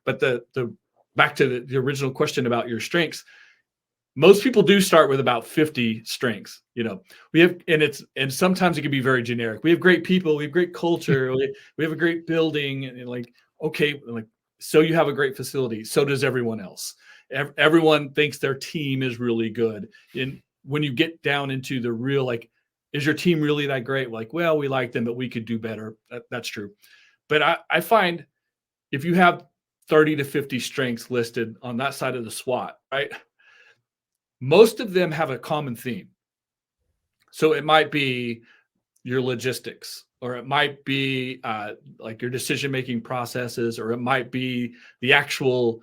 But the back to the original question about your strengths, most people do start with about 50 strengths. We have, and sometimes it can be very generic. We have great people, we have great culture, we have a great building, and like, okay, like, so you have a great facility. So does everyone else. Everyone thinks their team is really good. And when you get down into the real, like, is your team really that great? Like, well, we like them, but we could do better. That's true. But I find if you have 30 to 50 strengths listed on that side of the SWOT, right? Most of them have a common theme. So it might be your logistics, or it might be like your decision-making processes, or it might be the actual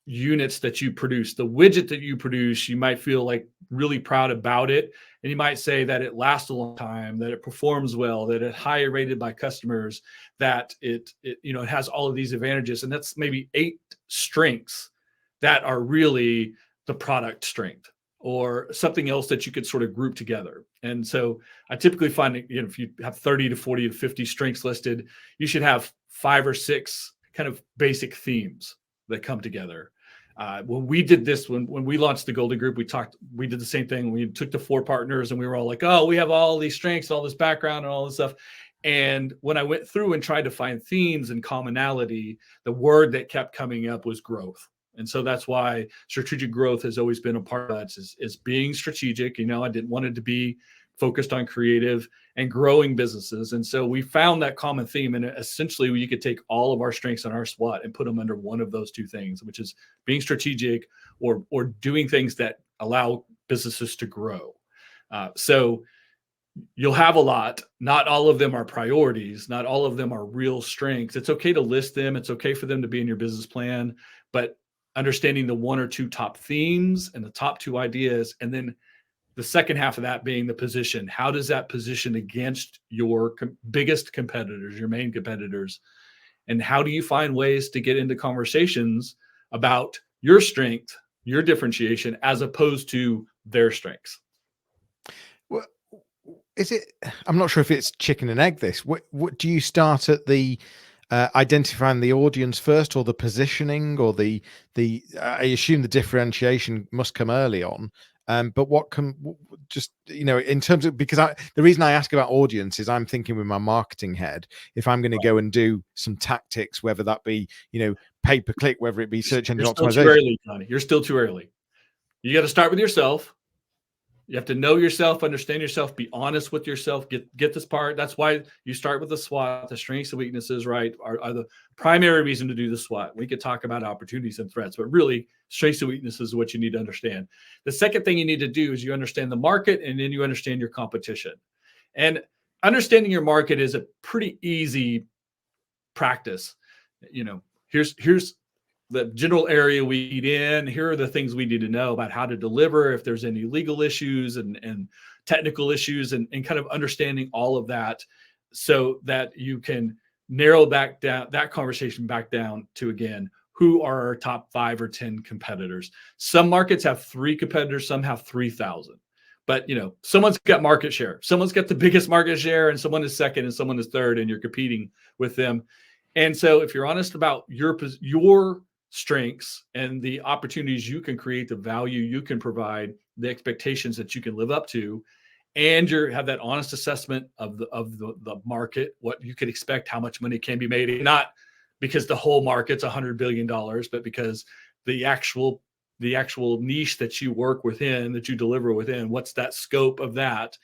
units that you produce, the widget that you produce. You might feel like really proud about it. And you might say that it lasts a long time, that it performs well, that it's higher rated by customers, that it has all of these advantages. And that's maybe 8 strengths that are really the product strength, or something else that you could sort of group together. And so I typically find that, if you have 30 to 40 to 50 strengths listed, you should have 5 or 6 kind of basic themes that come together. When we did this, when we launched the Golden Group, we did the same thing. We took the 4 partners and we were all like, oh, we have all these strengths, all this background and all this stuff. And when I went through and tried to find themes and commonality, the word that kept coming up was growth. And so that's why strategic growth has always been a part of that, is being strategic. I didn't want it to be focused on creative and growing businesses. And so we found that common theme, and essentially you could take all of our strengths on our SWOT and put them under one of those 2 things, which is being strategic or doing things that allow businesses to grow. So you'll have a lot. Not all of them are priorities. Not all of them are real strengths. It's okay to list them. It's okay for them to be in your business plan, but understanding the 1 or 2 top themes and the top 2 ideas, and then the second half of that being the position. How does that position against your biggest competitors, your main competitors? And how do you find ways to get into conversations about your strength, your differentiation, as opposed to their strengths? Well, I'm not sure if it's chicken and egg this. What do you start at the identifying the audience first, or the positioning, or the I assume the differentiation must come early on. But what can just, in terms of, because the reason I ask about audience is I'm thinking with my marketing head, if I'm going to go and do some tactics, whether that be, pay-per-click, whether it be search engine optimization. You're still too early, Jonny. You're still too early. You got to start with yourself. You have to know yourself, understand yourself, be honest with yourself, get this part. That's why you start with the SWOT. The strengths and weaknesses, right, are the primary reason to do the SWOT. We could talk about opportunities and threats, but really strengths and weaknesses is what you need to understand. The second thing you need to do is you understand the market, and then you understand your competition. And understanding your market is a pretty easy practice. Here's the general area we eat in. Here are the things we need to know about how to deliver, if there's any legal issues and technical issues, and kind of understanding all of that, so that you can narrow back down that conversation back down to, again, who are our top 5 or 10 competitors. Some markets have 3 competitors, some have 3,000. But someone's got market share. Someone's got the biggest market share, and someone is second, and someone is third, and you're competing with them. And so if you're honest about your strengths and the opportunities you can create, the value you can provide, the expectations that you can live up to, and have that honest assessment of the market, what you could expect, how much money can be made, not because the whole market's $100 billion, but because the actual niche that you work within, that you deliver within, what's that scope of that.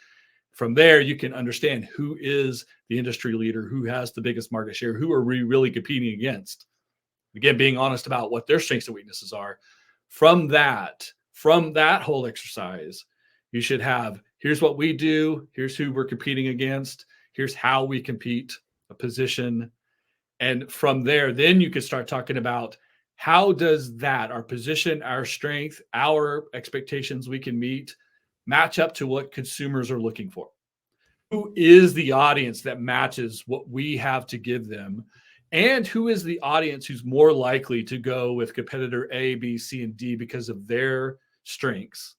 From there, you can understand who is the industry leader, who has the biggest market share, who are we really competing against. Again, being honest about what their strengths and weaknesses are. From that whole exercise, you should have, here's what we do, here's who we're competing against, here's how we compete, a position. And from there, then you can start talking about, how does that, our position, our strength, our expectations we can meet, match up to what consumers are looking for? Who is the audience that matches what we have to give them? And who is the audience who's more likely to go with competitor A, B, C, and D because of their strengths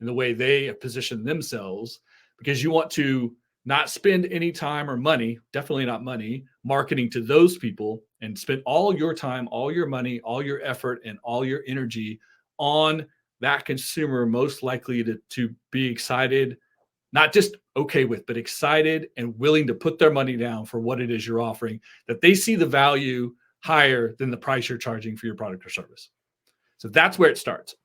and the way they position themselves? Because you want to not spend any time or money, definitely not money, marketing to those people, and spend all your time, all your money, all your effort, and all your energy on that consumer most likely to be excited, not just okay with, but excited and willing to put their money down for what it is you're offering, that they see the value higher than the price you're charging for your product or service. So that's where it starts.